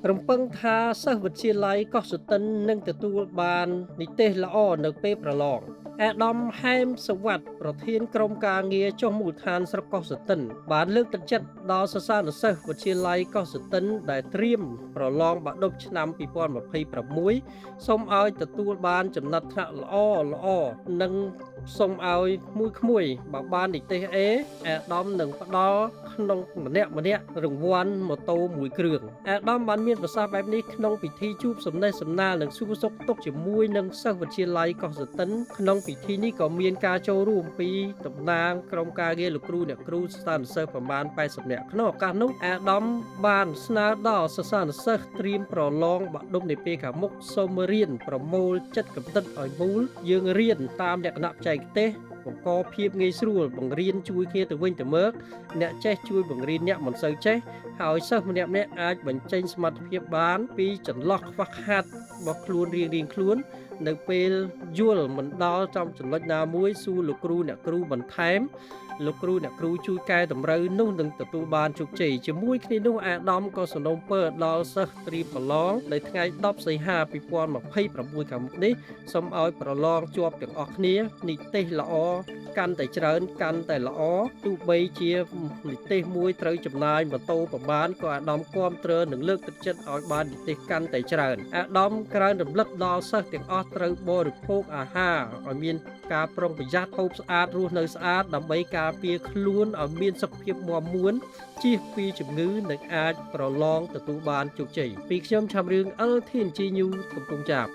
រំពឹងថាសិស្សវិទ្យាល័យកោះសុទិននឹងទទួលបាននិទេសល្អនៅពេលប្រឡងអាដាមហែមសវັດប្រធានក្រុមការងារចុះមូលដ្ឋានស្រុកកោះសុទិនបានលើកទឹកចិត្តដល់សិស្សានុសិស្សវិទ្យាល័យកោះសុទិនដែលត្រៀមប្រឡងបាក់ឌុបឆ្នាំ2026សូមឲ្យទទួលបានចំណាត់ថ្នាក់ល្អនិងសូមឲ្យក្មួយបើបាននិទេស A អាដាមនឹងផ្ដល់ក្នុងម្នាក់រង្វាន់ម៉ូតូមួយគ្រឿងអាដាមបានមានប្រសាសន៍បែបនេះក្នុងពិធីជួបសំណេះសំណាលនិងសួរសុខទុក្ខជាមួយនឹងសិស្សវិទ្យាល័យកោះសុទិនក្នុងពិធីនេះក៏មានការចូលរួមពីតំណាងក្រុមការងារលោកគ្រូអ្នកគ្រូសិស្សានុសិស្សប្រមាណ80នាក់ក្នុងឱកាសនោះអាដាមបានស្នើដល់សិស្សានុសិស្សត្រៀមប្រឡងបាក់ឌុបនាពេលខាងមុខសូមរៀនប្រមូលចិត្តកំណត់ឲ្យមូលយើងរៀនតាមលក្ខណៈបច្ចេកទេសបង្កភាពងាយស្រួលបង្រៀនជួយគ្នាទៅវិញទៅមកអ្នកចេះជួយបង្រៀនអ្នកមិនសូវចេះហើយសិស្សម្នាក់ៗអាចបញ្ចេញសមត្ថភាពបានពីចន្លោះខ្វះខាតរបស់ខ្លួនរៀងៗខ្លួននៅពេលយល់មិនដល់ចំចំណុចណាមួយសួរលោកគ្រូអ្នកគ្រូបន្ថែមលោកគ្រូអ្នកគ្រូជួយកែតម្រូវនោះនឹងទទួលបានជោគជ័យជាមួយគ្នានោះអាដាមក៏សំណូមពរដល់សិស្សត្រៀមប្រឡងនៅថ្ងៃ10សីហា2026ខាងមុខនេះសូមឲ្យប្រឡងជាប់ទាំងអស់គ្នានិទេសល្អកាន់តែច្រើនកាន់តែល្អទោះបីជានិទេសមួយត្រូវចំណាយម៉ូតូប្រមាណក៏អាដាមគាំទ្រនិងលើកទឹកចិត្តឲ្យបាននិទេសកាន់តែច្រើនអាដាមក្រើនរំលឹកដល់សិស្សទាំងអស់ត្រូវបរិភោគអាហារឲ្យមានការប្រុងប្រយ័ត្នហូបស្អាតរស់នៅស្អាតដើម្បីការពារខ្លួនឲ្យមានសុខភាពមាំមួនជៀសពីជំងឺនិងអាចប្រឡងទទួលបានជោគជ័យពីខ្ញុំឆាប់រឿង LTNG News កំពុងចាប់